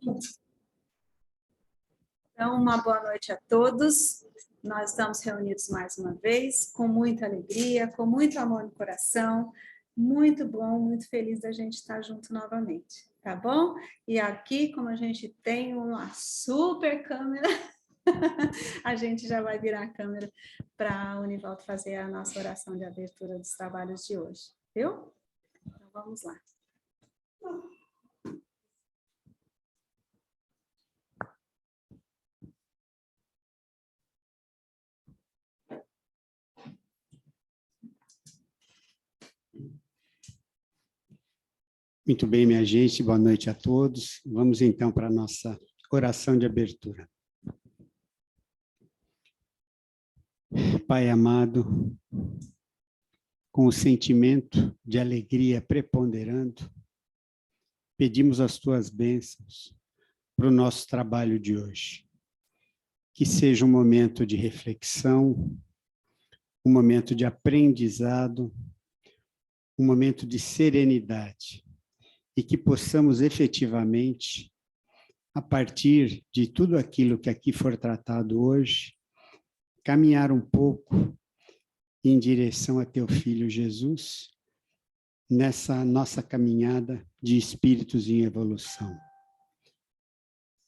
Então, uma boa noite a todos. Nós estamos reunidos mais uma vez, com muita alegria, com muito amor no coração. Muito bom, muito feliz da gente estar junto novamente, tá bom? E aqui, como a gente tem uma super câmera, a gente já vai virar a câmera para o Univaldo fazer a nossa oração de abertura dos trabalhos de hoje, viu? Então, vamos lá. Muito bem, minha gente, boa noite a todos. Vamos então para a nossa oração de abertura. Pai amado, com o sentimento de alegria preponderando, pedimos as tuas bênçãos para o nosso trabalho de hoje. Que seja um momento de reflexão, um momento de aprendizado, um momento de serenidade, e que possamos efetivamente, a partir de tudo aquilo que aqui for tratado hoje, caminhar um pouco em direção a teu Filho Jesus, nessa nossa caminhada de espíritos em evolução.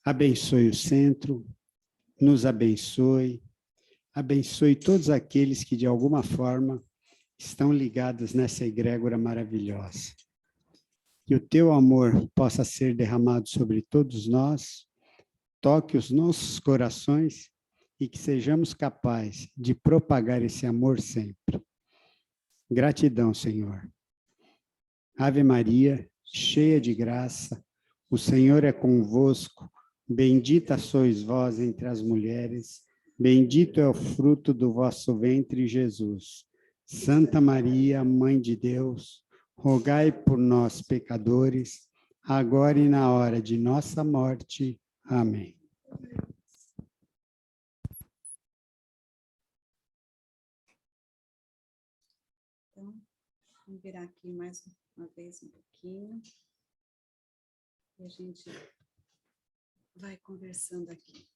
Abençoe o centro, nos abençoe, abençoe todos aqueles que de alguma forma estão ligados nessa egrégora maravilhosa. Que o teu amor possa ser derramado sobre todos nós, toque os nossos corações e que sejamos capazes de propagar esse amor sempre. Gratidão, Senhor. Ave Maria, cheia de graça, o Senhor é convosco, bendita sois vós entre as mulheres, bendito é o fruto do vosso ventre, Jesus. Santa Maria, Mãe de Deus, rogai por nós, pecadores, agora e na hora de nossa morte. Amém. Então, vamos virar aqui mais uma vez um pouquinho. E a gente vai conversando aqui.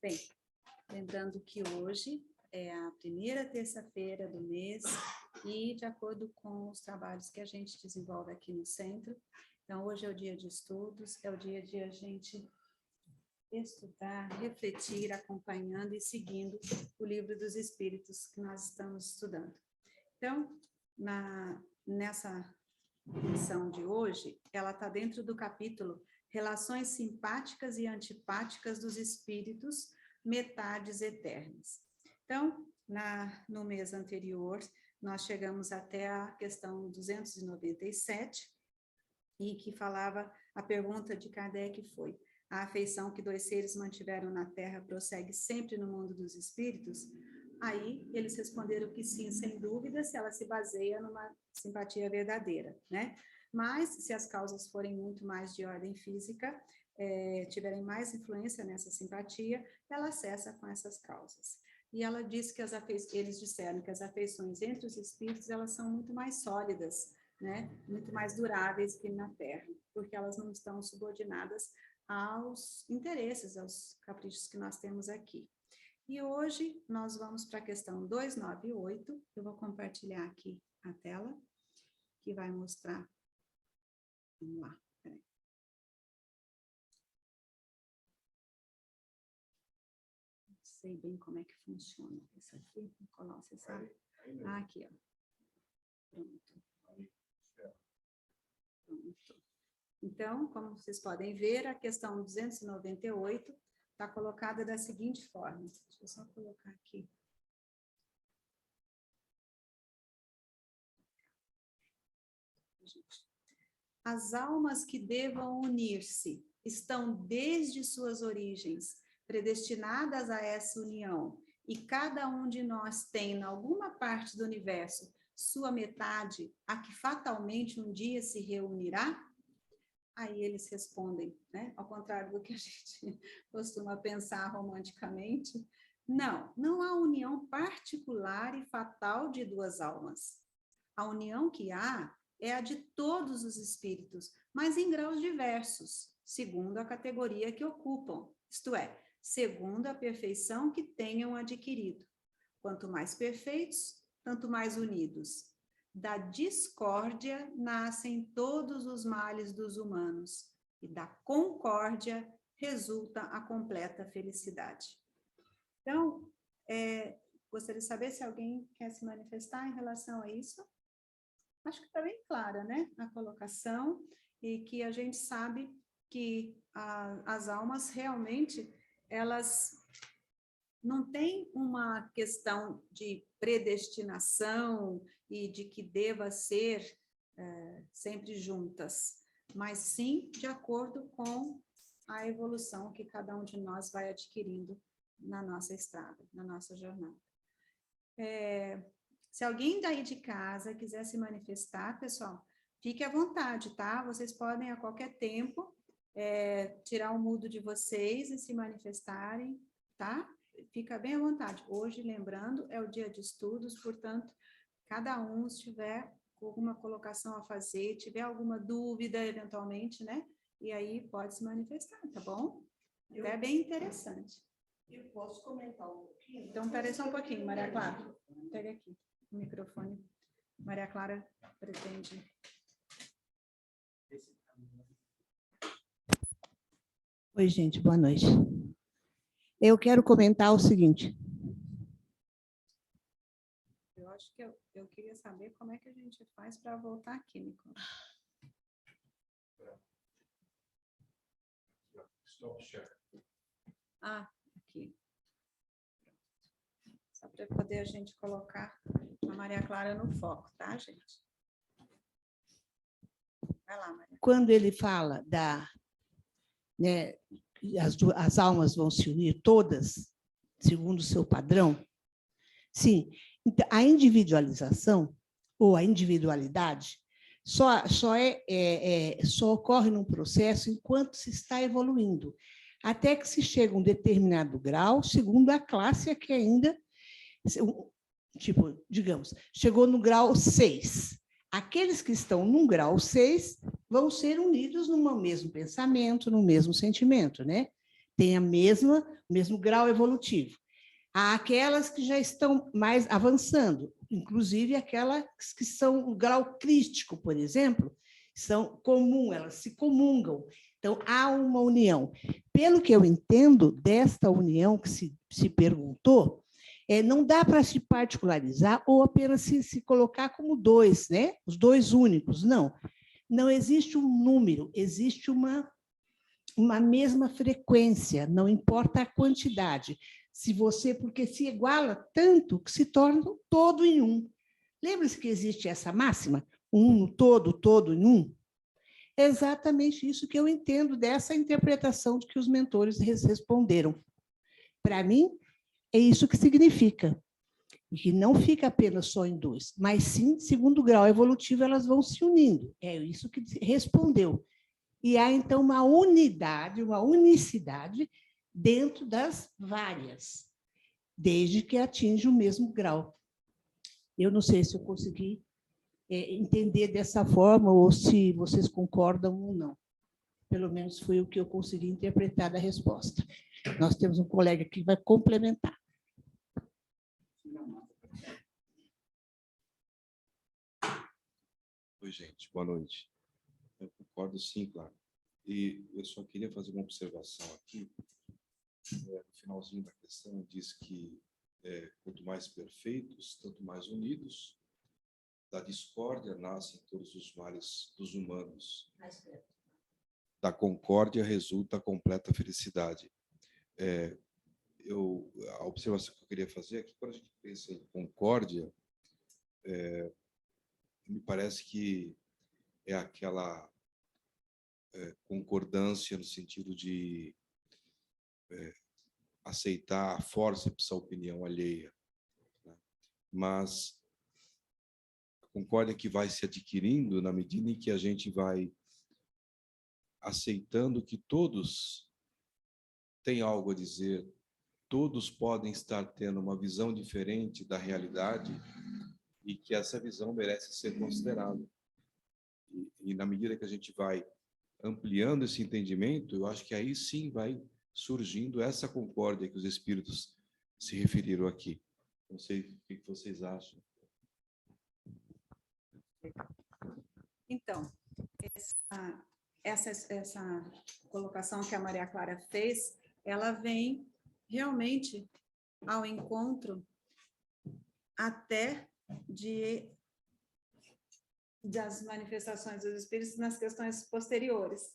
Bem, lembrando que hoje é a primeira terça-feira do mês e de acordo com os trabalhos que a gente desenvolve aqui no centro, então hoje é o dia de estudos, é o dia de a gente estudar, refletir, acompanhando e seguindo o Livro dos Espíritos que nós estamos estudando. Então, nessa lição de hoje, ela está dentro do capítulo Relações Simpáticas e Antipáticas dos Espíritos, Metades Eternas. Então, no mês anterior, nós chegamos até a questão 297, e que falava, a pergunta de Kardec foi: a afeição que dois seres mantiveram na Terra prossegue sempre no mundo dos espíritos? Aí eles responderam que sim, sem dúvida, se ela se baseia numa simpatia verdadeira, né? Mas se as causas forem muito mais de ordem física, tiverem mais influência nessa simpatia, ela cessa com essas causas. E ela disse que eles disseram que as afeições entre os espíritos, elas são muito mais sólidas, né? Muito mais duráveis que na Terra, porque elas não estão subordinadas aos interesses, aos caprichos que nós temos aqui. E hoje nós vamos para a questão 298, eu vou compartilhar aqui a tela, que vai mostrar. Vamos lá, peraí. Não sei bem como é que funciona isso aqui, Nicolau, você sabe? Ah, aqui, ó. Pronto. Pronto. Então, como vocês podem ver, a questão 298 está colocada da seguinte forma. Deixa eu só colocar aqui. As almas que devam unir-se estão desde suas origens predestinadas a essa união, e cada um de nós tem, em alguma parte do universo, sua metade, a que fatalmente um dia se reunirá? Aí eles respondem, né? Ao contrário do que a gente costuma pensar romanticamente, não há união particular e fatal de duas almas. A união que há é a de todos os espíritos, mas em graus diversos. segundo a categoria que ocupam, isto é, segundo a perfeição que tenham adquirido. Quanto mais perfeitos, tanto mais unidos. Da discórdia nascem todos os males dos humanos, e da concórdia resulta a completa felicidade. Então, gostaria de saber se alguém quer se manifestar em relação a isso. Acho que está bem clara, né, a colocação, e que a gente sabe que as almas realmente, elas não têm uma questão de predestinação e de que deva ser sempre juntas, mas sim de acordo com a evolução que cada um de nós vai adquirindo na nossa estrada, na nossa jornada. Se alguém daí de casa quiser se manifestar, pessoal, fique à vontade, tá? Vocês podem a qualquer tempo tirar o mudo de vocês e se manifestarem, tá? Fica bem à vontade. Hoje, lembrando, é o dia de estudos, portanto, cada um, se tiver alguma colocação a fazer, tiver alguma dúvida, eventualmente, né? E aí pode se manifestar, tá bom? É bem interessante. Eu posso comentar um pouquinho? Então, peraí só um pouquinho, Maria Clara. Pega aqui o microfone. Maria Clara pretende. Oi, gente, boa noite. Eu quero comentar o seguinte. Eu acho que eu queria saber como é que a gente faz para voltar aqui, Nicola. Stop share. Ah, aqui. Só para poder a gente colocar a Maria Clara no foco, tá, gente? Vai lá, Maria. Quando ele fala né, as almas vão se unir todas, segundo o seu padrão, sim, então, a individualização ou a individualidade só ocorre num processo enquanto se está evoluindo, até que se chega a um determinado grau, segundo a classe que ainda, tipo, digamos, chegou no grau 6. Aqueles que estão no grau 6 vão ser unidos no mesmo pensamento, no mesmo sentimento, né? Tem o mesmo grau evolutivo. Há aquelas que já estão mais avançando, inclusive aquelas que são o grau crístico, por exemplo, são comum, elas se comungam. Então, há uma união. Pelo que eu entendo desta união que se perguntou, não dá para se particularizar ou apenas se colocar como dois, né? Os dois únicos, não. Não existe um número, existe uma mesma frequência, não importa a quantidade. Porque se iguala tanto que se torna todo em um. Lembra-se que existe essa máxima? Um no todo, todo em um? É exatamente isso que eu entendo dessa interpretação de que os mentores responderam. Para mim, é isso que significa. E que não fica apenas só em dois, mas sim, segundo grau evolutivo, elas vão se unindo. É isso que respondeu. E há, então, uma unidade, uma unicidade dentro das várias, desde que atinja o mesmo grau. Eu não sei se eu consegui entender dessa forma ou se vocês concordam ou não. Pelo menos foi o que eu consegui interpretar da resposta. Nós temos um colega que vai complementar. Oi, gente, boa noite. Eu concordo, sim, claro. E eu só queria fazer uma observação aqui. No finalzinho da questão, diz que quanto mais perfeitos, tanto mais unidos. Da discórdia nascem todos os males dos humanos. Da concórdia resulta a completa felicidade. A observação que eu queria fazer é que, quando a gente pensa em concórdia, me parece que é aquela concordância no sentido de aceitar a forceps a opinião alheia, né? Mas a concórdia que vai se adquirindo na medida em que a gente vai aceitando que todos têm algo a dizer, todos podem estar tendo uma visão diferente da realidade e que essa visão merece ser considerada. E na medida que a gente vai ampliando esse entendimento, eu acho que aí sim vai surgindo essa concórdia que os espíritos se referiram aqui. Não sei o que vocês acham. Então, essa colocação que a Maria Clara fez, ela vem realmente ao encontro até das manifestações dos espíritos nas questões posteriores.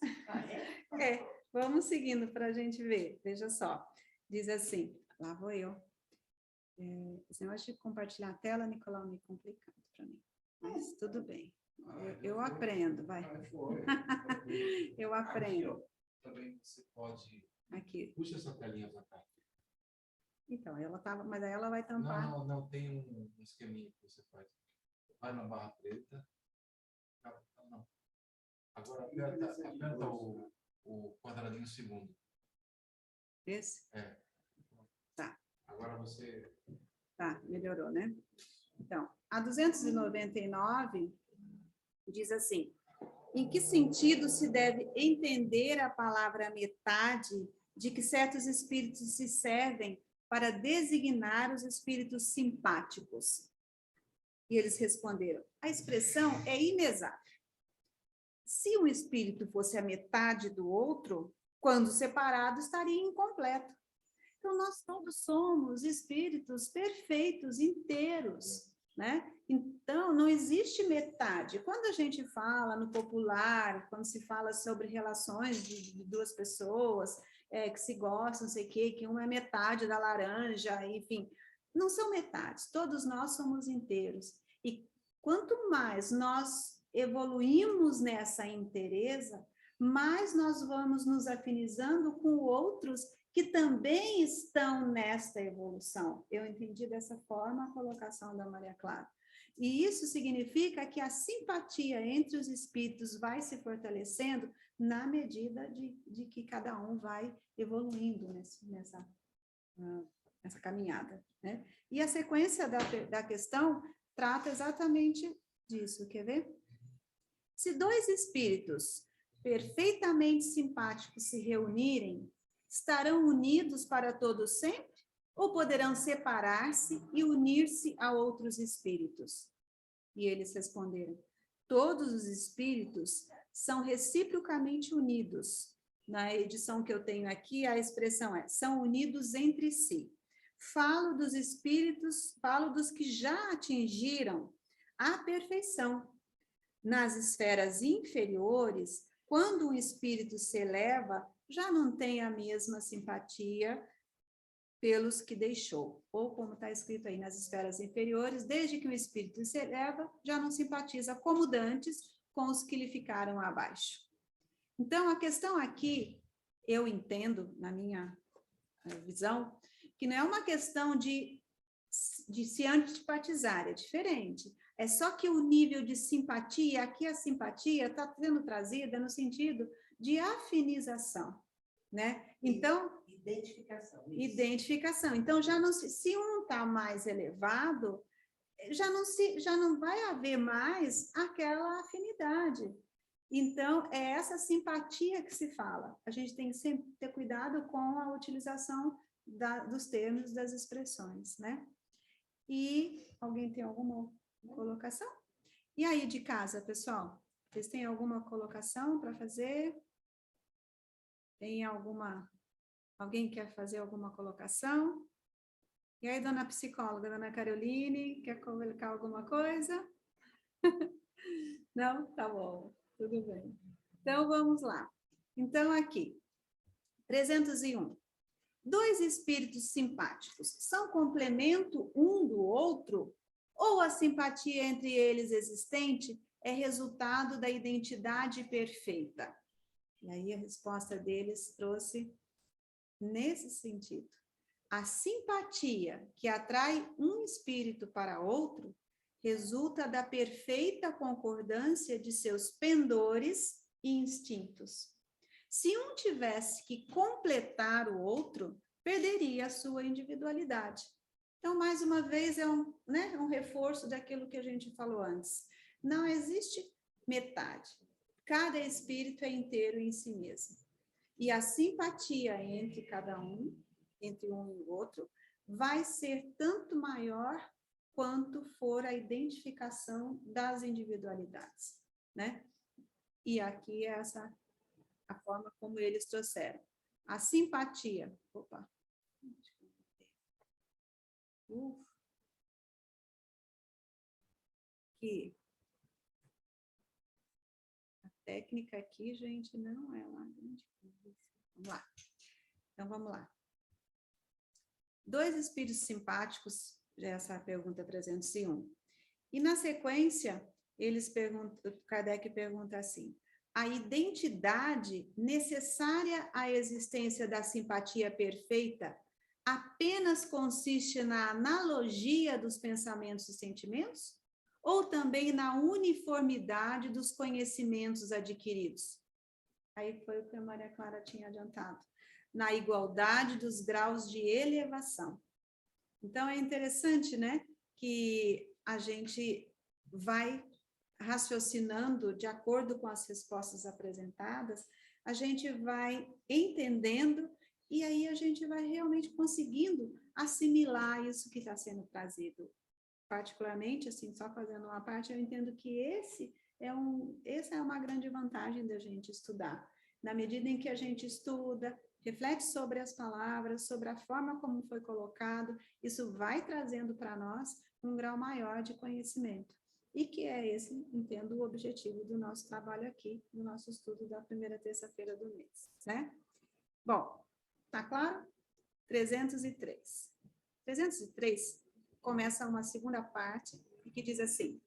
Vamos seguindo para a gente ver. Veja só, diz assim, lá vou eu. Esse negócio de compartilhar a tela, Nicolau, me complicando para mim, mas tudo bem. Eu aprendo, vai. Eu aprendo. Também você pode... Aqui. Puxa essa telinha para cá. Então, ela estava, mas aí ela vai tampar. Não, tem um esqueminha que você faz. Vai na barra preta. Não. Agora aperta o quadradinho segundo. Esse? É. Tá. Agora você... Tá, melhorou, né? Então, a 299 diz assim: em que sentido se deve entender a palavra metade de que certos espíritos se servem para designar os espíritos simpáticos? E eles responderam: a expressão é inexata. Se um espírito fosse a metade do outro, quando separado, estaria incompleto. Então, nós todos somos espíritos perfeitos, inteiros, né? Então, não existe metade. Quando a gente fala no popular, quando se fala sobre relações de duas pessoas que se gostam, não sei o quê, que uma é metade da laranja, enfim, não são metades, todos nós somos inteiros. E quanto mais nós evoluímos nessa inteireza, mais nós vamos nos afinizando com outros que também estão nesta evolução. Eu entendi dessa forma a colocação da Maria Clara. E isso significa que a simpatia entre os espíritos vai se fortalecendo na medida de que cada um vai evoluindo nessa caminhada, né? E a sequência da questão trata exatamente disso, quer ver? Se dois espíritos perfeitamente simpáticos se reunirem, estarão unidos para todo sempre ou poderão separar-se e unir-se a outros espíritos? E eles responderam: todos os espíritos são reciprocamente unidos. Na edição que eu tenho aqui, a expressão são unidos entre si. Falo dos espíritos, falo dos que já atingiram a perfeição. Nas esferas inferiores, quando um espírito se eleva, já não tem a mesma simpatia pelos que deixou. Ou, como está escrito aí, nas esferas inferiores, desde que o espírito se eleva, já não simpatiza como dantes com os que lhe ficaram abaixo. Então, a questão aqui, eu entendo, na minha visão, que não é uma questão de se antipatizar, é diferente. É só que o nível de simpatia, aqui a simpatia está sendo trazida no sentido de afinização, né? Então, identificação. Então, já não se um está mais elevado, já não vai haver mais aquela afinidade. Então, é essa simpatia que se fala. A gente tem que sempre ter cuidado com a utilização dos termos, das expressões, né? E alguém tem alguma colocação? E aí, de casa, pessoal? Vocês têm alguma colocação para fazer? Tem alguma... Alguém quer fazer alguma colocação? E aí, dona psicóloga, dona Caroline, quer colocar alguma coisa? Não? Tá bom, tudo bem. Então, vamos lá. Então, aqui, 301. Dois espíritos simpáticos são complemento um do outro? Ou a simpatia entre eles existente é resultado da identidade perfeita? E aí, a resposta deles trouxe nesse sentido. A simpatia que atrai um espírito para outro resulta da perfeita concordância de seus pendores e instintos. Se um tivesse que completar o outro, perderia a sua individualidade. Então, mais uma vez, é um reforço daquilo que a gente falou antes. Não existe metade. cada espírito é inteiro em si mesmo. E a simpatia entre cada um, entre um e o outro, vai ser tanto maior quanto for a identificação das individualidades, né? E aqui é essa a forma como eles trouxeram. A simpatia, que a técnica aqui, gente, não é lá grande coisa. Vamos lá. Então, vamos lá. 2 espíritos simpáticos, essa é a pergunta 301. E na sequência, Kardec pergunta assim: a identidade necessária à existência da simpatia perfeita apenas consiste na analogia dos pensamentos e sentimentos? Ou também na uniformidade dos conhecimentos adquiridos? Aí foi o que a Maria Clara tinha adiantado. Na igualdade dos graus de elevação. Então, é interessante, né, que a gente vai raciocinando de acordo com as respostas apresentadas, a gente vai entendendo e aí a gente vai realmente conseguindo assimilar isso que está sendo trazido. Particularmente, assim, só fazendo uma parte, eu entendo que essa é uma grande vantagem da gente estudar. Na medida em que a gente estuda, reflete sobre as palavras, sobre a forma como foi colocado, isso vai trazendo para nós um grau maior de conhecimento. E que é esse, entendo, o objetivo do nosso trabalho aqui, do nosso estudo da primeira terça-feira do mês, né? Bom, tá claro? 303. 303 começa uma segunda parte, que diz assim: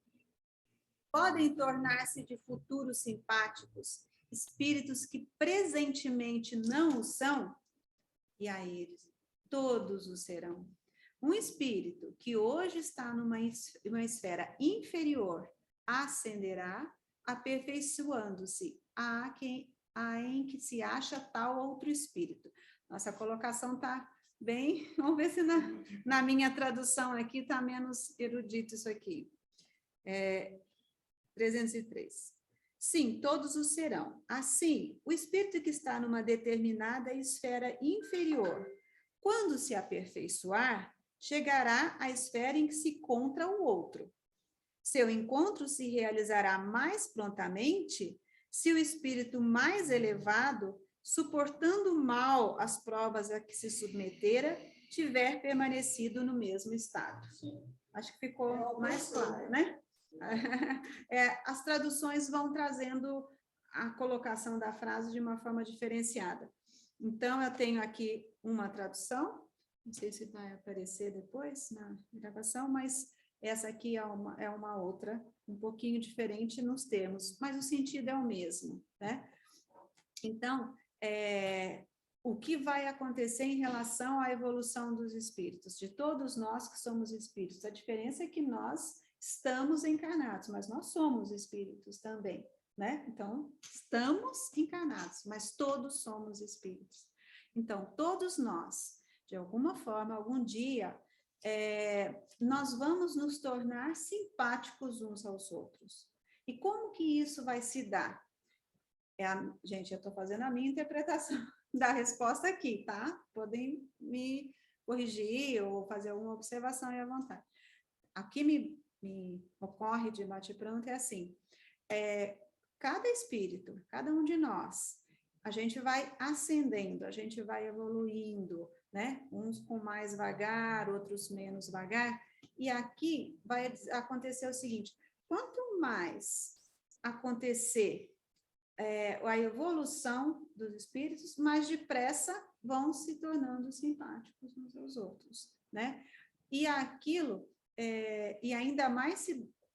podem tornar-se de futuros simpáticos espíritos que presentemente não o são? E a eles, todos o serão. Um espírito que hoje está numa esfera inferior ascenderá, aperfeiçoando-se em que se acha tal outro espírito. Nossa colocação está bem... Vamos ver se na minha tradução aqui está menos erudito isso aqui. 303. Sim, todos o serão. Assim, o espírito que está numa determinada esfera inferior, quando se aperfeiçoar, chegará à esfera em que se encontra o outro. Seu encontro se realizará mais prontamente se o espírito mais elevado, suportando mal as provas a que se submetera, tiver permanecido no mesmo estado. Acho que ficou mais claro, né? As traduções vão trazendo a colocação da frase de uma forma diferenciada. Então, eu tenho aqui uma tradução, não sei se vai aparecer depois na gravação, mas essa aqui é uma outra, um pouquinho diferente nos termos, mas o sentido é o mesmo, né? Então, o que vai acontecer em relação à evolução dos espíritos, de todos nós que somos espíritos? A diferença é que nós estamos encarnados, mas nós somos espíritos também, né? Então, estamos encarnados, mas todos somos espíritos. Então, todos nós, de alguma forma, algum dia, nós vamos nos tornar simpáticos uns aos outros. E como que isso vai se dar? Gente, eu estou fazendo a minha interpretação da resposta aqui, tá? Podem me corrigir ou fazer alguma observação aí à vontade. Aqui me ocorre de bate-pronto é assim, cada espírito, cada um de nós, a gente vai ascendendo, a gente vai evoluindo, né? Uns com mais vagar, outros menos vagar, e aqui vai acontecer o seguinte: quanto mais acontecer a evolução dos espíritos, mais depressa vão se tornando simpáticos uns aos outros, né? E aquilo, e ainda mais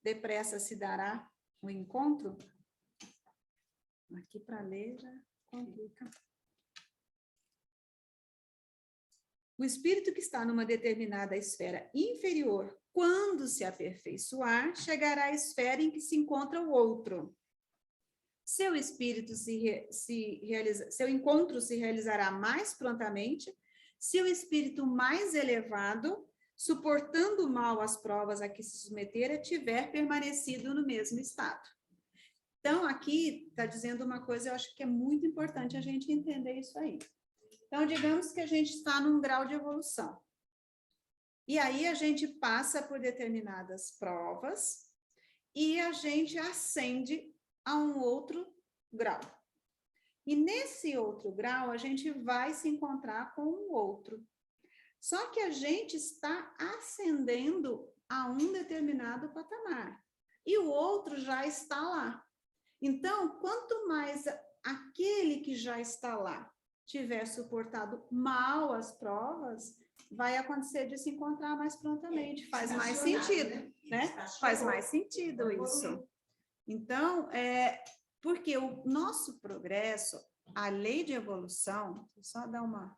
depressa se dará o encontro, aqui para ler já complica. O espírito que está numa determinada esfera inferior, quando se aperfeiçoar, chegará à esfera em que se encontra o outro. Seu encontro se realizará mais prontamente se o espírito mais elevado, suportando mal as provas a que se submetera, tiver permanecido no mesmo estado. Então, aqui está dizendo uma coisa, eu acho que é muito importante a gente entender isso aí. Então, digamos que a gente está num grau de evolução. E aí a gente passa por determinadas provas e a gente ascende a um outro grau. E nesse outro grau, a gente vai se encontrar com um outro. Só que a gente está ascendendo a um determinado patamar. E o outro já está lá. Então, quanto mais aquele que já está lá tiver suportado mal as provas, vai acontecer de se encontrar mais prontamente. Faz mais sentido, né? Faz mais sentido isso. Então, porque o nosso progresso, a lei de evolução, só dar uma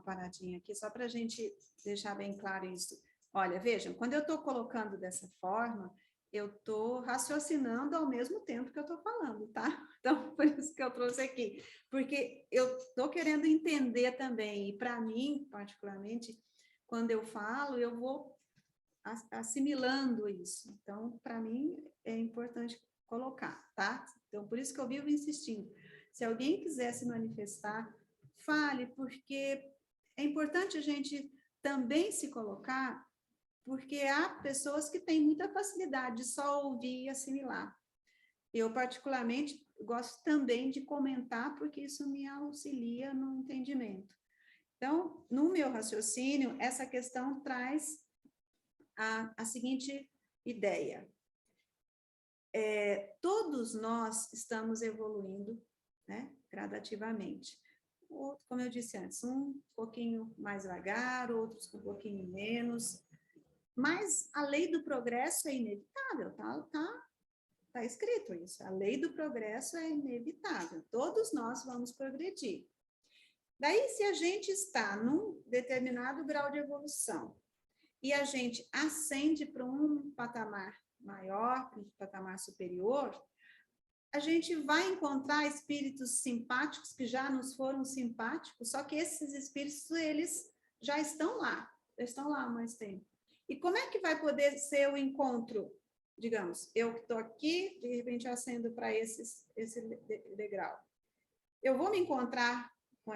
paradinha aqui, só para a gente deixar bem claro isso. Olha, vejam, quando eu estou colocando dessa forma, eu estou raciocinando ao mesmo tempo que eu estou falando, tá? Então, por isso que eu trouxe aqui. Porque eu estou querendo entender também, e para mim, particularmente, quando eu falo, eu vou assimilando isso. Então, para mim, é importante colocar, tá? Então, por isso que eu vivo insistindo. Se alguém quiser se manifestar, fale, porque é importante a gente também se colocar, porque há pessoas que têm muita facilidade de só ouvir e assimilar. Eu, particularmente, gosto também de comentar, porque isso me auxilia no entendimento. Então, no meu raciocínio, essa questão traz a seguinte ideia. Todos nós estamos evoluindo, né, gradativamente. Como eu disse antes, um pouquinho mais devagar, outros um pouquinho menos, mas a lei do progresso é inevitável, tá escrito isso, a lei do progresso é inevitável, todos nós vamos progredir. Daí, se a gente está num determinado grau de evolução e a gente ascende para um patamar maior, um patamar superior, a gente vai encontrar espíritos simpáticos que já nos foram simpáticos, só que esses espíritos, eles já estão lá há mais tempo. E como é que vai poder ser o encontro? Digamos, eu que estou aqui, de repente ascendo para esse degrau. Eu vou me encontrar com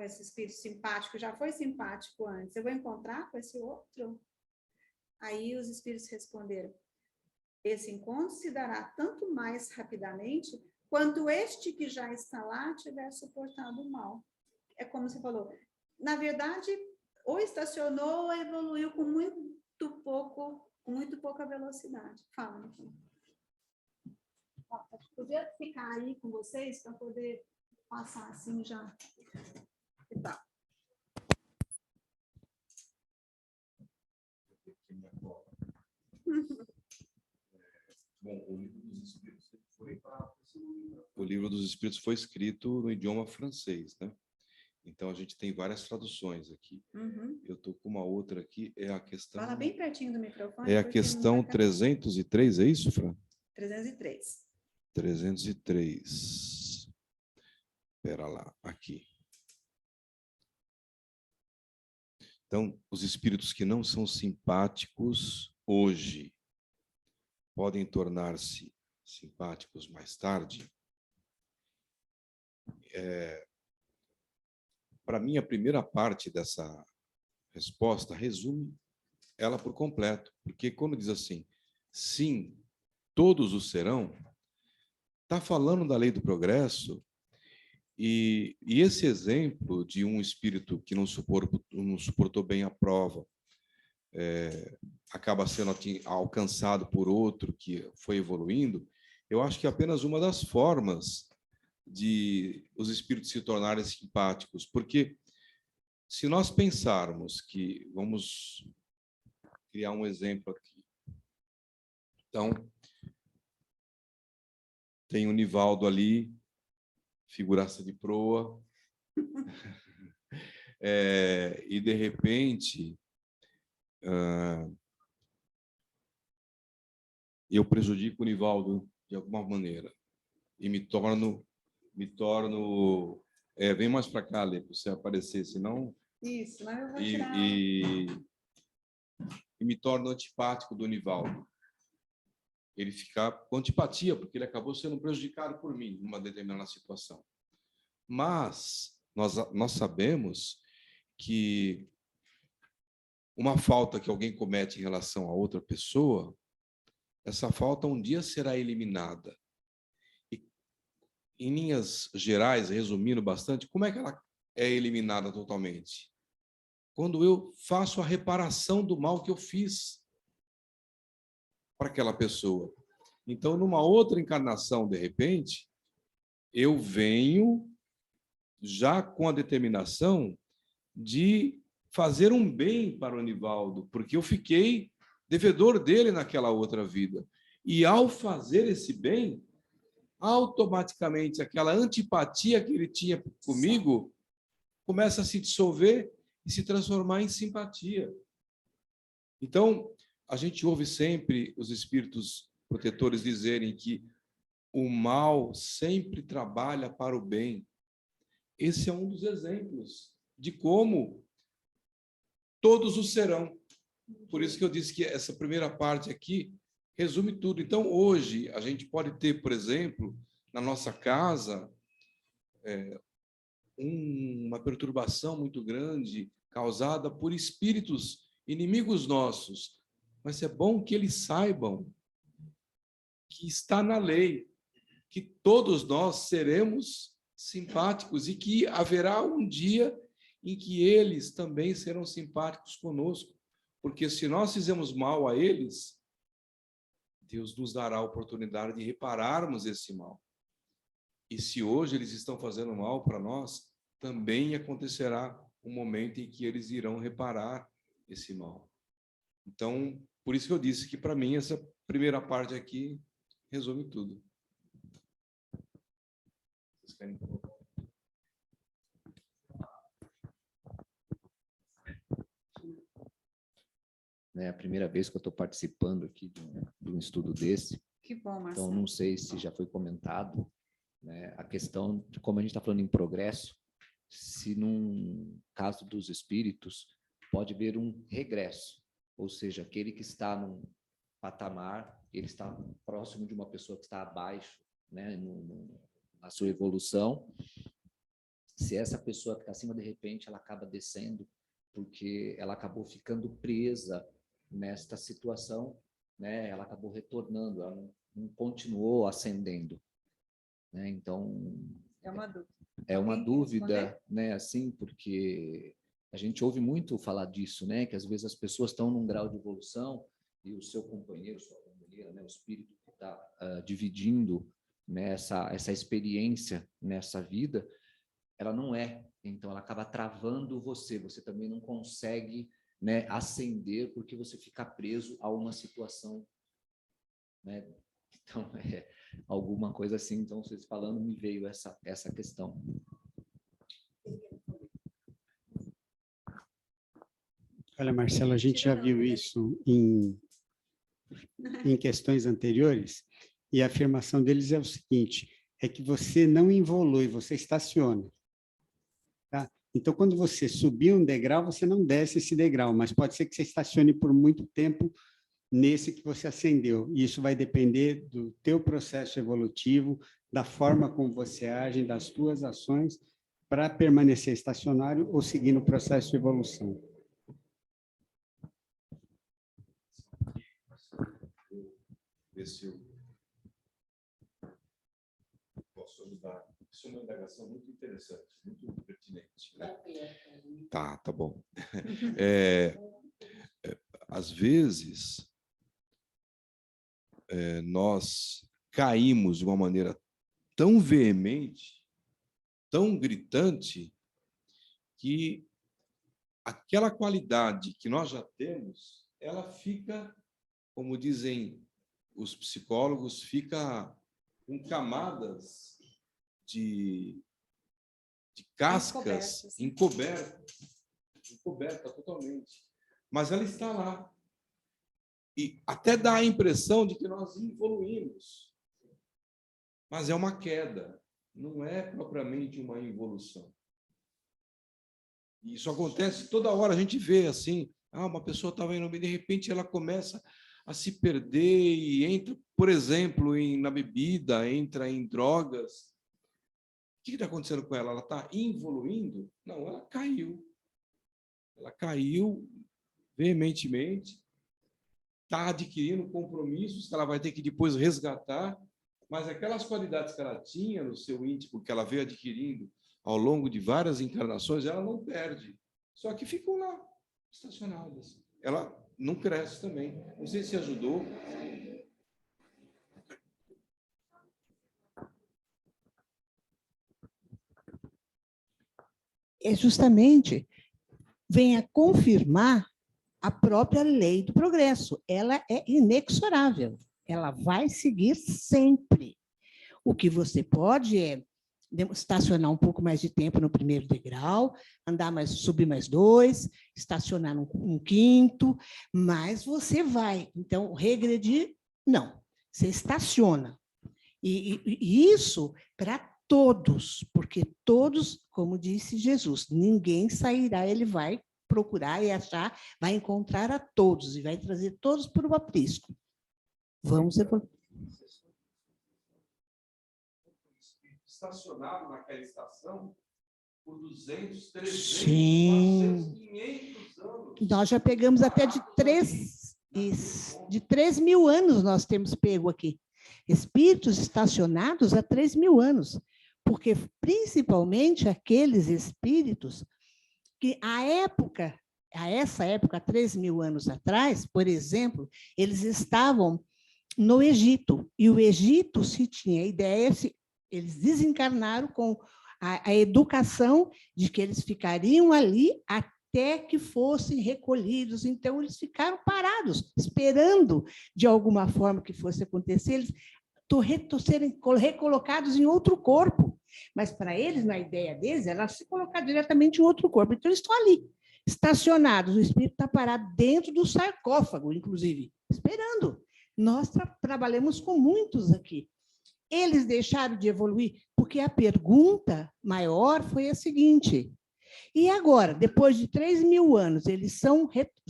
esse espírito simpático, já foi simpático antes, eu vou encontrar com esse outro? Aí os espíritos responderam, esse encontro se dará tanto mais rapidamente quanto este que já está lá tiver suportado o mal. É como você falou, na verdade, ou estacionou ou evoluiu com muito pouca velocidade. Fala, então. Podia ficar aí com vocês para poder passar assim já. Que tal? Bom, o livro dos Espíritos foi escrito no idioma francês, né? Então a gente tem várias traduções aqui. Uhum. Eu estou com uma outra aqui, é a questão. Fala bem pertinho do microfone. É a questão 303, é isso, Fran? 303. 303. Espera lá, aqui. Então, os espíritos que não são simpáticos hoje podem tornar-se simpáticos mais tarde. Para mim, a primeira parte dessa resposta resume ela por completo, porque quando diz assim, sim, todos o serão, está falando da lei do progresso, e esse exemplo de um espírito que não suportou bem a prova, acaba sendo alcançado por outro que foi evoluindo, eu acho que é apenas uma das formas de os espíritos se tornarem simpáticos, porque se nós pensarmos que, vamos criar um exemplo aqui, então, tem o Nivaldo ali, figuraça de proa, e de repente eu prejudico o Nivaldo de alguma maneira e me torno vem mais para cá, Lê, para você aparecer, senão Isso, mas eu vou tirar... e me torno antipático do Nivaldo. ele ficar com antipatia, porque ele acabou sendo prejudicado por mim numa determinada situação. Mas nós sabemos que uma falta que alguém comete em relação a outra pessoa, essa falta um dia será eliminada. E, em linhas gerais, resumindo bastante, como é que ela é eliminada totalmente? Quando eu faço a reparação do mal que eu fiz para aquela pessoa. Então, numa outra encarnação, de repente, eu venho já com a determinação de fazer um bem para o Anivaldo, porque eu fiquei devedor dele naquela outra vida. E ao fazer esse bem, automaticamente aquela antipatia que ele tinha comigo começa a se dissolver e se transformar em simpatia. Então, a gente ouve sempre os espíritos protetores dizerem que o mal sempre trabalha para o bem. Esse é um dos exemplos de como todos o serão. Por isso que eu disse que essa primeira parte aqui resume tudo. Então, hoje, a gente pode ter, por exemplo, na nossa casa, uma perturbação muito grande causada por espíritos inimigos nossos. Mas é bom que eles saibam que está na lei, que todos nós seremos simpáticos e que haverá um dia em que eles também serão simpáticos conosco. Porque se nós fizemos mal a eles, Deus nos dará a oportunidade de repararmos esse mal. E se hoje eles estão fazendo mal para nós, também acontecerá um momento em que eles irão reparar esse mal. Então, por isso que eu disse que, para mim, essa primeira parte aqui resume tudo. Vocês querem colocar? É a primeira vez que eu estou participando aqui de um estudo desse. Que bom, Então, Marcelo. não sei se já foi comentado, né, a questão de como a gente está falando em progresso, se num caso dos espíritos pode haver um regresso, ou seja, aquele que está num patamar, ele está próximo de uma pessoa que está abaixo, né, na sua evolução. Se essa pessoa que está acima, de repente, ela acaba descendo, porque ela acabou ficando presa nesta situação, né, ela acabou retornando, ela não continuou ascendendo. Né? Então, É uma dúvida. é uma Alguém quer dúvida, responder? né, assim, porque a gente ouve muito falar disso, né, que às vezes as pessoas estão num grau de evolução e o seu companheiro, sua companheira, né, o espírito que está dividindo, né, essa experiência nessa vida, ela não é. Então, ela acaba travando você. Você também não consegue, né, ascender porque você fica preso a uma situação, né? Então, alguma coisa assim. Então, vocês falando, me veio essa questão. Olha, Marcelo, a gente já viu isso em questões anteriores, e a afirmação deles é o seguinte, é que você não evolui, você estaciona. Tá? Então, quando você subir um degrau, você não desce esse degrau, mas pode ser que você estacione por muito tempo nesse que você ascendeu. E isso vai depender do teu processo evolutivo, da forma como você age, das tuas ações, para permanecer estacionário ou seguir no processo de evolução. Ver se eu posso ajudar. Isso é uma indagação muito interessante, muito pertinente. Né? Tá bom. Às vezes, nós caímos de uma maneira tão veemente, tão gritante, que aquela qualidade que nós já temos, ela fica, como dizem os psicólogos, fica com camadas de cascas encoberta totalmente. Mas ela está lá. E até dá a impressão de que nós evoluímos. Mas é uma queda, não é propriamente uma evolução. E isso acontece toda hora, a gente vê assim, uma pessoa estava indo bem, de repente ela começa a se perder e entra, por exemplo, na bebida, entra em drogas. O que está acontecendo com ela? Ela está evoluindo? Não, ela caiu. Ela caiu veementemente, está adquirindo compromissos que ela vai ter que depois resgatar, mas aquelas qualidades que ela tinha no seu íntimo, que ela veio adquirindo ao longo de várias encarnações, ela não perde. Só que ficam lá, estacionadas. Ela não cresce também. Não sei se ajudou. É justamente, vem a confirmar a própria lei do progresso. Ela é inexorável. Ela vai seguir sempre. O que você pode é estacionar um pouco mais de tempo no primeiro degrau, subir mais 2, estacionar um quinto, mas você vai. Então, regredir, não. Você estaciona. E isso para todos, porque todos, como disse Jesus, ninguém sairá, ele vai procurar e achar, vai encontrar a todos e vai trazer todos para o aprisco. Vamos evoluir. Estacionado naquela estação por 200, 300, Sim. 400, 500 anos. Nós já pegamos até de 3.000 anos nós temos pego aqui. Espíritos estacionados há 3.000 anos, porque principalmente aqueles espíritos que a essa época, 3.000 anos atrás, por exemplo, eles estavam no Egito, e o Egito se tinha ideia, eles desencarnaram com a educação de que eles ficariam ali até que fossem recolhidos. Então, eles ficaram parados, esperando, de alguma forma, que fosse acontecer, eles serem recolocados em outro corpo. Mas, para eles, na ideia deles, era se colocar diretamente em outro corpo. Então, eles estão ali, estacionados. O espírito está parado dentro do sarcófago, inclusive, esperando. Nós trabalhamos com muitos aqui. Eles deixaram de evoluir, porque a pergunta maior foi a seguinte: e agora, depois de 3.000 anos, eles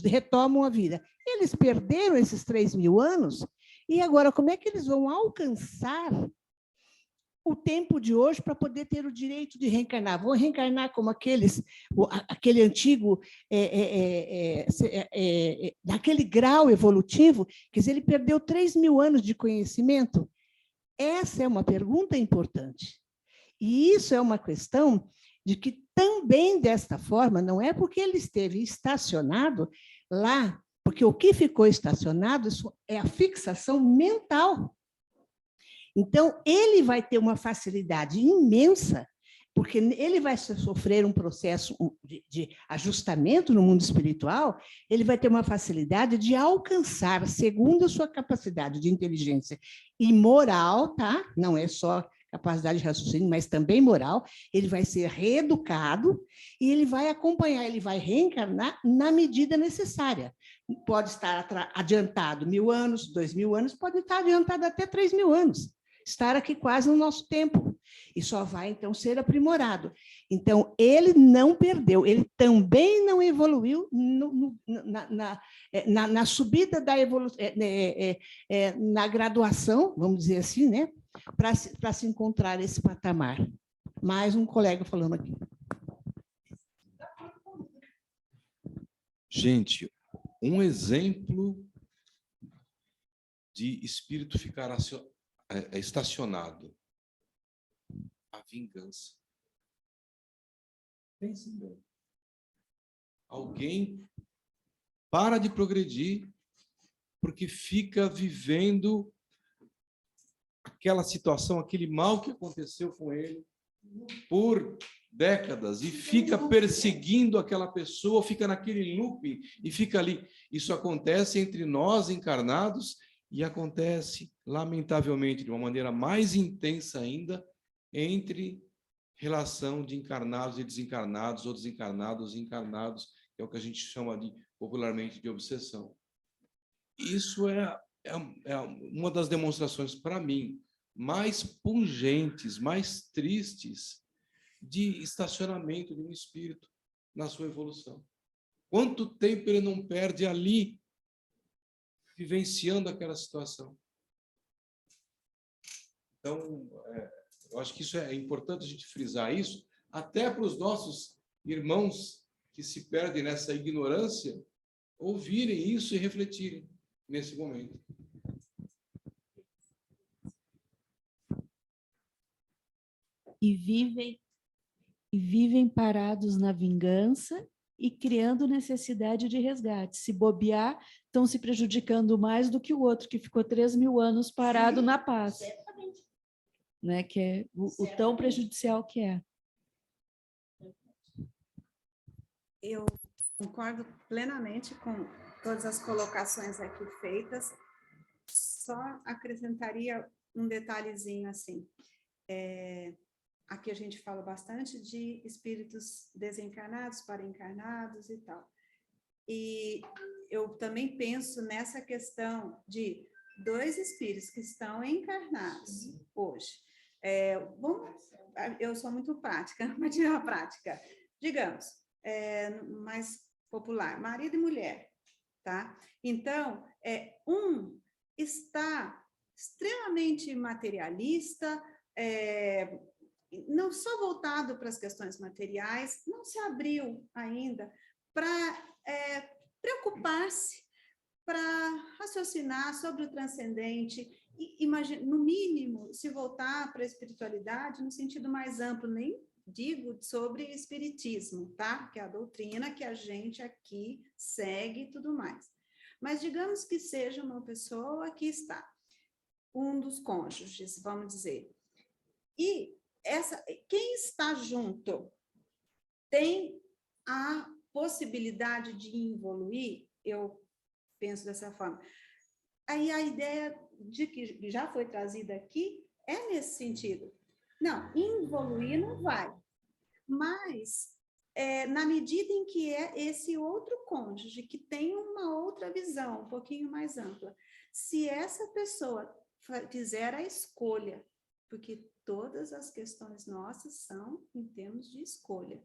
retomam a vida. Eles perderam esses 3.000 anos, e agora como é que eles vão alcançar o tempo de hoje para poder ter o direito de reencarnar? Vão reencarnar como aquele antigo, daquele grau evolutivo, quer dizer, ele perdeu 3.000 anos de conhecimento? Essa é uma pergunta importante. E isso é uma questão de que também, desta forma, não é porque ele esteve estacionado lá, porque o que ficou estacionado é a fixação mental. Então, ele vai ter uma facilidade imensa, porque ele vai sofrer um processo de ajustamento no mundo espiritual, ele vai ter uma facilidade de alcançar, segundo a sua capacidade de inteligência e moral, tá? Não é só capacidade de raciocínio, mas também moral, ele vai ser reeducado e ele vai acompanhar, ele vai reencarnar na medida necessária. Pode estar adiantado 1.000 anos, 2.000 anos, pode estar adiantado até 3.000 anos. Estar aqui quase no nosso tempo, e só vai, então, ser aprimorado. Então, ele não perdeu, ele também não evoluiu na subida da evolução, na graduação, vamos dizer assim, né, para se encontrar esse patamar. Mais um colega falando aqui. Gente, um exemplo de espírito ficar estacionado. A vingança. Pense bem. Alguém para de progredir porque fica vivendo aquela situação, aquele mal que aconteceu com ele por décadas e fica perseguindo aquela pessoa, fica naquele looping e fica ali. Isso acontece entre nós encarnados e acontece, lamentavelmente, de uma maneira mais intensa ainda, entre relação de encarnados e desencarnados, ou desencarnados e encarnados, que é o que a gente chama popularmente de obsessão. Isso é uma das demonstrações, para mim, mais pungentes, mais tristes de estacionamento de um espírito na sua evolução. Quanto tempo ele não perde ali, vivenciando aquela situação. Então, eu acho que isso é importante a gente frisar isso, até para os nossos irmãos que se perdem nessa ignorância, ouvirem isso e refletirem nesse momento. E vivem parados na vingança e criando necessidade de resgate. Se bobear, estão se prejudicando mais do que o outro, que ficou 3.000 anos parado na paz. Né? Que é o tão prejudicial que é. Eu concordo plenamente com todas as colocações aqui feitas, só acrescentaria um detalhezinho assim. Aqui a gente fala bastante de espíritos desencarnados, para-encarnados e tal. E eu também penso nessa questão de 2 espíritos que estão encarnados hoje. Eu sou muito prática, mas de uma prática. Digamos, mais popular, marido e mulher, tá? Então, um está extremamente materialista, não só voltado para as questões materiais, não se abriu ainda para preocupar-se, para raciocinar sobre o transcendente, e no mínimo, se voltar para a espiritualidade no sentido mais amplo, nem digo sobre espiritismo, tá? Que é a doutrina que a gente aqui segue e tudo mais. Mas digamos que seja uma pessoa que está, um dos cônjuges, vamos dizer, e quem está junto tem a possibilidade de evoluir, eu penso dessa forma. Aí a ideia de que já foi trazida aqui é nesse sentido. Não, evoluir não vai, mas na medida em que é esse outro cônjuge que tem uma outra visão, um pouquinho mais ampla, se essa pessoa fizer a escolha, porque todas as questões nossas são em termos de escolha.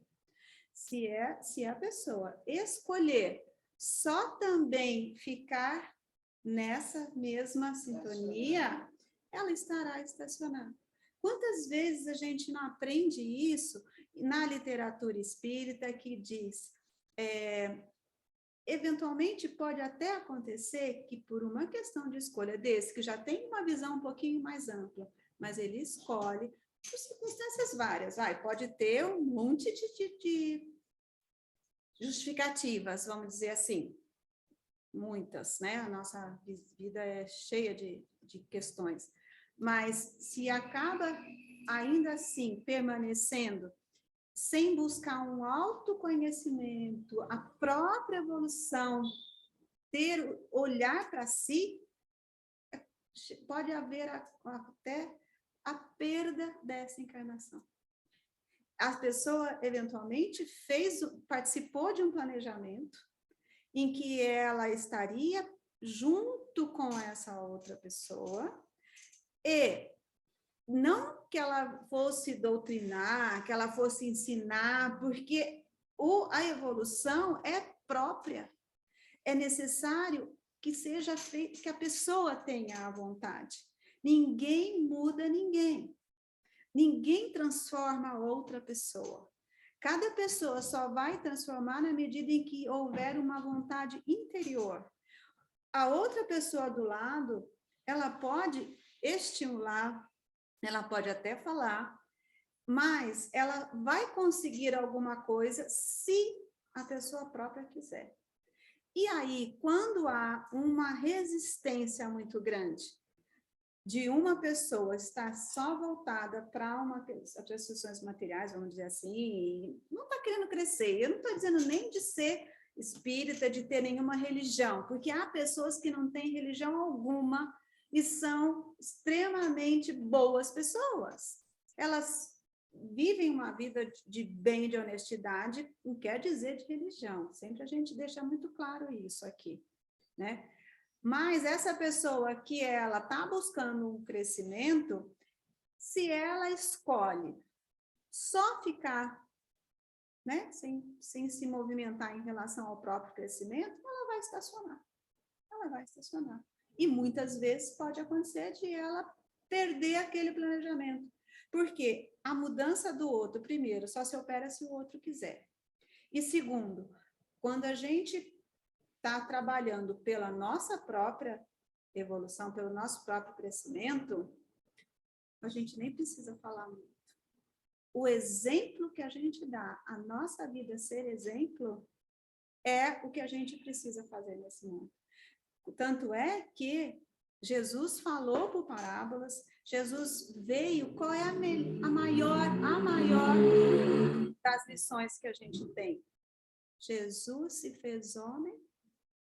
Se a pessoa escolher só também ficar nessa mesma sintonia, ela estará estacionada. Quantas vezes a gente não aprende isso na literatura espírita que diz, eventualmente pode até acontecer que por uma questão de escolha desse, que já tem uma visão um pouquinho mais ampla, mas ele escolhe por circunstâncias várias. Pode ter um monte de justificativas, vamos dizer assim. Muitas, né? A nossa vida é cheia de questões. Mas se acaba ainda assim permanecendo sem buscar um autoconhecimento, a própria evolução, olhar para si, pode haver até a perda dessa encarnação. A pessoa, eventualmente, participou de um planejamento em que ela estaria junto com essa outra pessoa, e não que ela fosse doutrinar, que ela fosse ensinar, porque a evolução é própria. É necessário que seja feito, que a pessoa tenha a vontade. Ninguém muda ninguém. Ninguém transforma outra pessoa. Cada pessoa só vai transformar na medida em que houver uma vontade interior. A outra pessoa do lado, ela pode estimular, ela pode até falar, mas ela vai conseguir alguma coisa se a pessoa própria quiser. E aí, quando há uma resistência muito grande de uma pessoa estar só voltada para as questões materiais, vamos dizer assim, e não está querendo crescer, eu não estou dizendo nem de ser espírita, de ter nenhuma religião, porque há pessoas que não têm religião alguma e são extremamente boas pessoas. Elas vivem uma vida de bem, de honestidade, não quer dizer de religião, sempre a gente deixa muito claro isso aqui, né? Mas essa pessoa que ela está buscando um crescimento, se ela escolhe só ficar, né, sem se movimentar em relação ao próprio crescimento, ela vai estacionar. ela vai estacionar. E muitas vezes pode acontecer de ela perder aquele planejamento. Porque a mudança do outro, primeiro, só se opera se o outro quiser. E segundo, quando a gente está trabalhando pela nossa própria evolução, pelo nosso próprio crescimento, a gente nem precisa falar muito. O exemplo que a gente dá, a nossa vida ser exemplo, é o que a gente precisa fazer nesse mundo. Tanto é que Jesus falou por parábolas, Jesus veio, qual é a maior das lições que a gente tem? Jesus se fez homem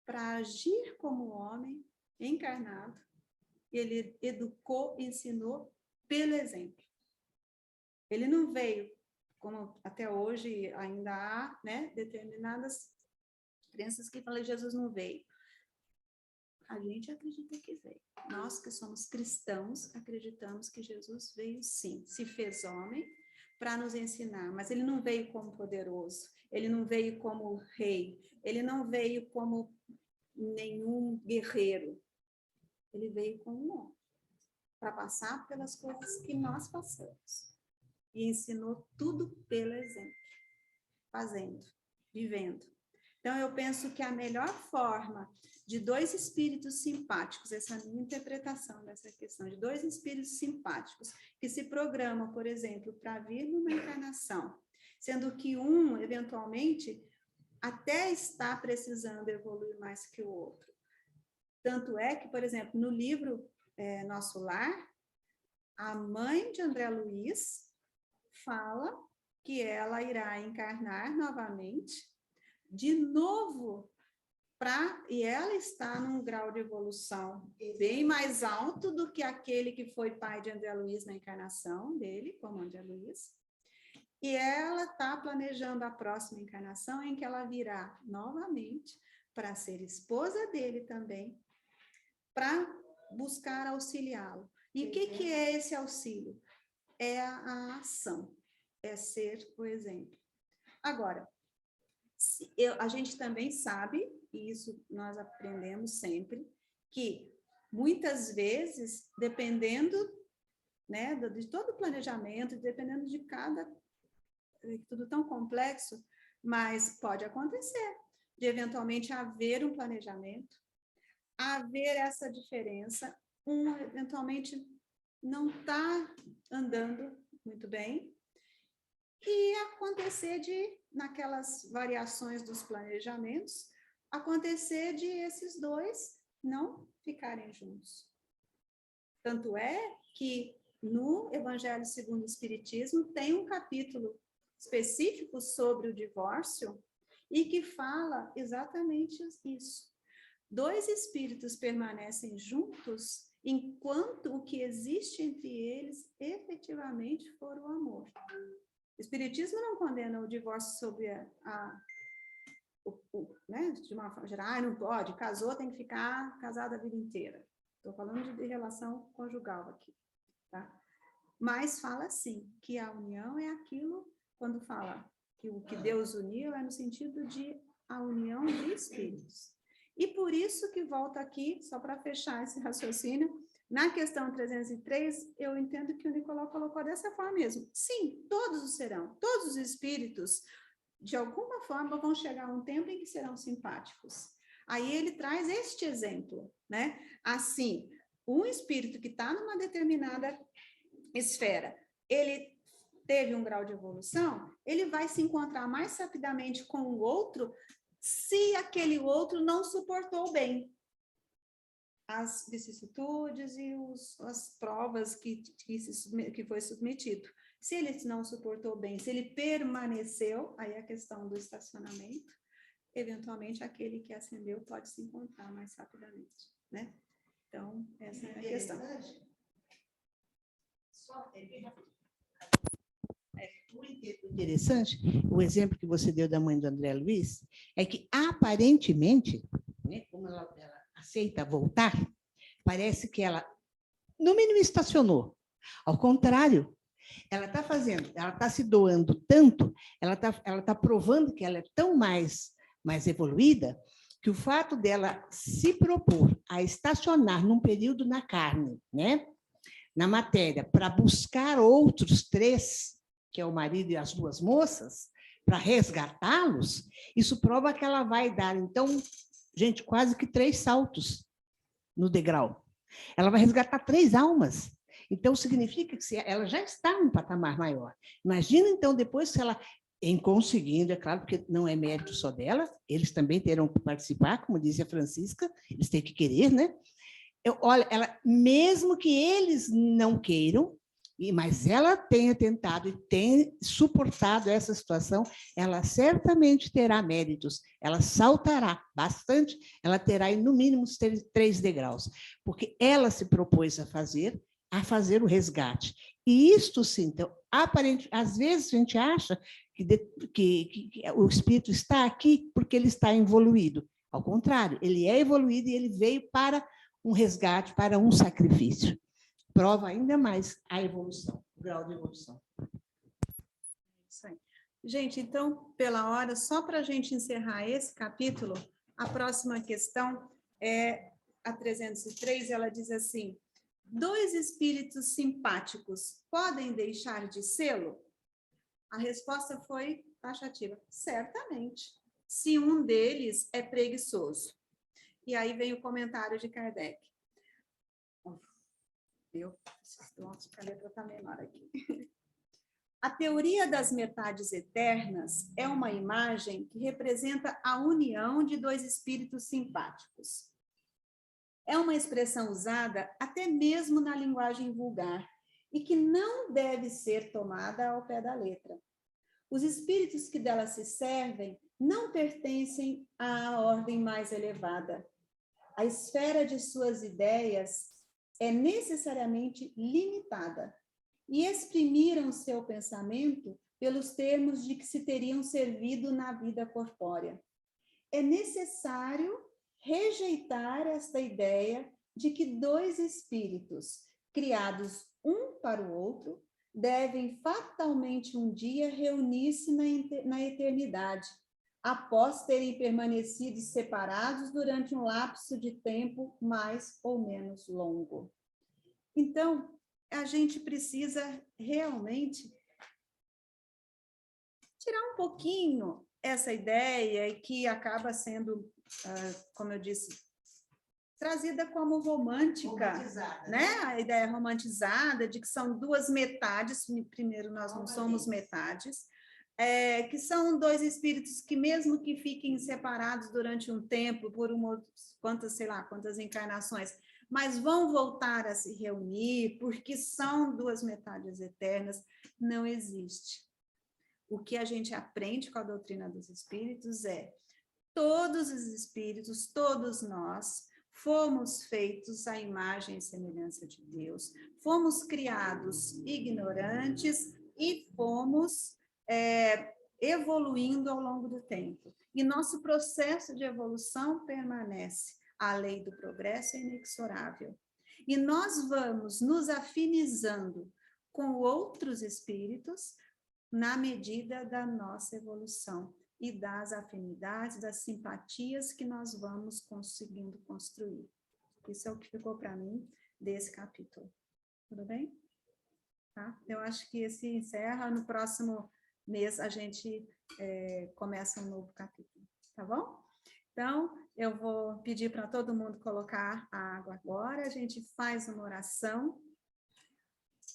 para agir como homem, encarnado, ele educou, ensinou pelo exemplo. Ele não veio, como até hoje ainda há, né, determinadas crenças que falam que Jesus não veio. A gente acredita que veio. Nós que somos cristãos acreditamos que Jesus veio sim, se fez homem para nos ensinar, mas ele não veio como poderoso, ele não veio como rei, ele não veio como nenhum guerreiro. Ele veio como um homem, para passar pelas coisas que nós passamos. E ensinou tudo pelo exemplo, fazendo, vivendo. Então, eu penso que a melhor forma de dois espíritos simpáticos, essa é a minha interpretação dessa questão, de dois espíritos simpáticos que se programam, por exemplo, para vir numa encarnação, sendo que um, eventualmente, até está precisando evoluir mais que o outro. Tanto é que, por exemplo, no livro Nosso Lar, a mãe de André Luiz fala que ela irá encarnar novamente, de novo, e ela está num grau de evolução bem mais alto do que aquele que foi pai de André Luiz na encarnação dele, como André Luiz. E ela está planejando a próxima encarnação em que ela virá novamente para ser esposa dele também, para buscar auxiliá-lo. E o que é esse auxílio? É a ação, é ser o exemplo. Agora, a gente também sabe, e isso nós aprendemos sempre, que muitas vezes, dependendo, né, de todo o planejamento, dependendo de cada, tudo tão complexo, mas pode acontecer de eventualmente haver um planejamento, haver essa diferença, eventualmente não está andando muito bem, e acontecer naquelas variações dos planejamentos, acontecer de esses dois não ficarem juntos. Tanto é que no Evangelho segundo o Espiritismo tem um capítulo específico sobre o divórcio e que fala exatamente isso. Dois espíritos permanecem juntos enquanto o que existe entre eles efetivamente for o amor. O Espiritismo não condena o divórcio sobre né, de uma forma geral, não pode, casou, tem que ficar casado a vida inteira. Estou falando de relação conjugal aqui, tá? Mas fala assim, que a união é aquilo, quando fala que o que Deus uniu é no sentido de a união de espíritos. E por isso que volto aqui, só para fechar esse raciocínio, na questão 303, eu entendo que o Nicolau colocou dessa forma mesmo. Sim, todos os espíritos, de alguma forma, vão chegar a um tempo em que serão simpáticos. Aí ele traz este exemplo, né? Assim, um espírito que está numa determinada esfera, ele teve um grau de evolução, ele vai se encontrar mais rapidamente com o outro se aquele outro não suportou bem as vicissitudes e as provas que foi submetido. Se ele não suportou bem, se ele permaneceu, aí a questão do estacionamento, eventualmente aquele que ascendeu pode se encontrar mais rapidamente, né? Então, essa é a questão. Interessante, o exemplo que você deu da mãe do André Luiz, é que aparentemente, né, como ela aceita voltar, parece que ela, no mínimo, estacionou. Ao contrário, ela está se doando tanto, ela tá provando que ela é tão mais evoluída, que o fato dela se propor a estacionar num período na carne, né, na matéria, para buscar outros 3, que é o marido e as 2 moças, para resgatá-los, isso prova que ela vai dar, então, gente, quase que 3 saltos no degrau. Ela vai resgatar 3 almas. Então, significa que ela já está num patamar maior. Imagina, então, depois, se ela, em conseguindo, é claro, porque não é mérito só dela, eles também terão que participar, como disse a Francisca, eles têm que querer, né? Olha, ela, mesmo que eles não queiram, mas ela tenha tentado e tem suportado essa situação, ela certamente terá méritos, ela saltará bastante, ela terá, no mínimo, 3 degraus, porque ela se propôs a fazer o resgate. E isto, sim, então, aparente, às vezes a gente acha que o espírito está aqui porque ele está evoluído. Ao contrário, ele é evoluído e ele veio para um resgate, para um sacrifício. Prova ainda mais a evolução, o grau de evolução. Isso aí. Gente, então, pela hora, só para a gente encerrar esse capítulo, a próxima questão é a 303, ela diz assim: 2 espíritos simpáticos podem deixar de sê-lo? A resposta foi taxativa: certamente, se um deles é preguiçoso. E aí vem o comentário de Kardec. Eu preciso que a letra está menor aqui. A teoria das metades eternas é uma imagem que representa a união de 2 espíritos simpáticos. É uma expressão usada até mesmo na linguagem vulgar e que não deve ser tomada ao pé da letra. Os espíritos que dela se servem não pertencem à ordem mais elevada. A esfera de suas ideias é necessariamente limitada e exprimiram seu pensamento pelos termos de que se teriam servido na vida corpórea. É necessário rejeitar esta ideia de que 2 espíritos, criados um para o outro, devem fatalmente um dia reunir-se na eternidade, após terem permanecido separados durante um lapso de tempo mais ou menos longo. Então, a gente precisa realmente tirar um pouquinho essa ideia que acaba sendo, como eu disse, trazida como romântica, né? A ideia romantizada de que são 2 metades, primeiro, nós não somos metades, que são 2 espíritos que, mesmo que fiquem separados durante um tempo, por quantas encarnações, mas vão voltar a se reunir, porque são 2 metades eternas, não existe. O que a gente aprende com a doutrina dos espíritos é: todos os espíritos, todos nós, fomos feitos à imagem e semelhança de Deus, fomos criados ignorantes e fomos evoluindo ao longo do tempo. E nosso processo de evolução permanece. A lei do progresso é inexorável. E nós vamos nos afinizando com outros espíritos na medida da nossa evolução e das afinidades, das simpatias que nós vamos conseguindo construir. Isso é o que ficou para mim desse capítulo. Tudo bem? Tá? Eu acho que esse encerra. No próximo mês a gente começa um novo capítulo. Tá bom? Então, eu vou pedir para todo mundo colocar a água agora. A gente faz uma oração.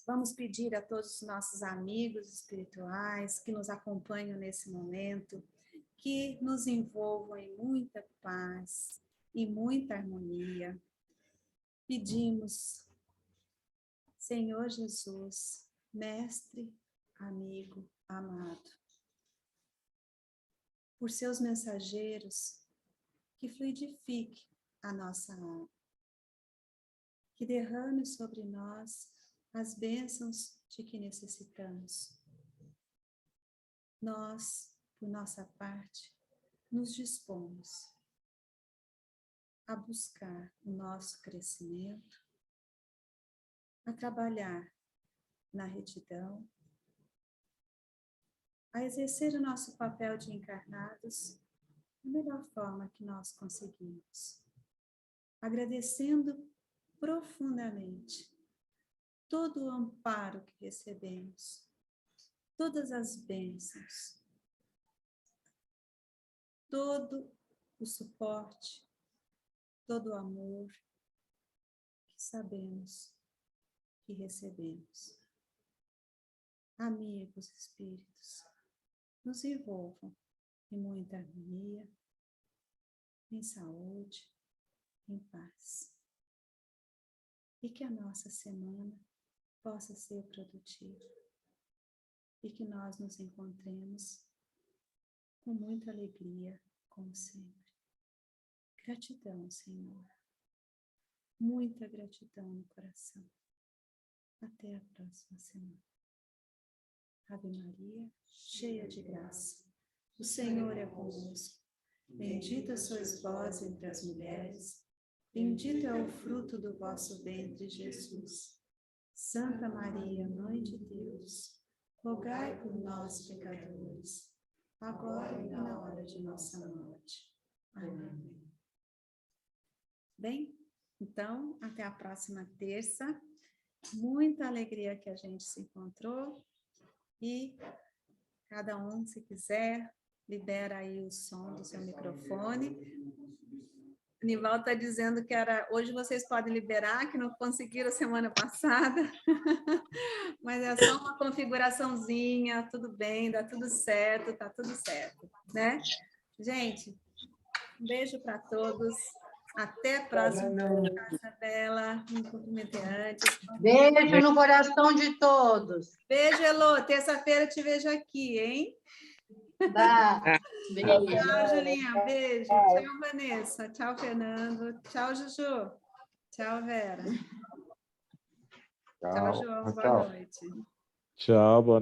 Vamos pedir a todos os nossos amigos espirituais que nos acompanham nesse momento, que nos envolvam em muita paz e muita harmonia. Pedimos, Senhor Jesus, mestre, amigo, amado, por seus mensageiros, que fluidifique a nossa alma, que derrame sobre nós as bênçãos de que necessitamos. Nós, por nossa parte, nos dispomos a buscar o nosso crescimento, a trabalhar na retidão, a exercer o nosso papel de encarnados da melhor forma que nós conseguimos, agradecendo profundamente todo o amparo que recebemos, todas as bênçãos, todo o suporte, todo o amor que sabemos que recebemos. Amigos espíritos, nos envolvam em muita harmonia, em saúde, em paz. E que a nossa semana possa ser produtiva. E que nós nos encontremos com muita alegria, como sempre. Gratidão, Senhor. Muita gratidão no coração. Até a próxima semana. Ave Maria, cheia de graça. O Senhor é convosco. Bendita sois vós entre as mulheres. Bendito é o fruto do vosso ventre, Jesus. Santa Maria, Mãe de Deus, rogai por nós, pecadores, agora e na hora de nossa morte. Amém. Bem, então, até a próxima terça. Muita alegria que a gente se encontrou. E cada um, se quiser, libera aí o som do seu microfone. O Nival está dizendo que hoje vocês podem liberar, que não conseguiram semana passada. Mas é só uma configuraçãozinha, tudo bem, dá tudo certo, tá tudo certo, né? Gente, um beijo para todos. Até a próxima. Isabela, me cumprimentei antes. Beijo no coração de todos. Beijo, Elô. Terça-feira eu te vejo aqui, hein? Tá. Beijo. Tchau, Julinha. Beijo. Tchau, Vanessa. Tchau, Fernando. Tchau, Juju. Tchau, Vera. Tchau, João. Boa noite. Tchau, boa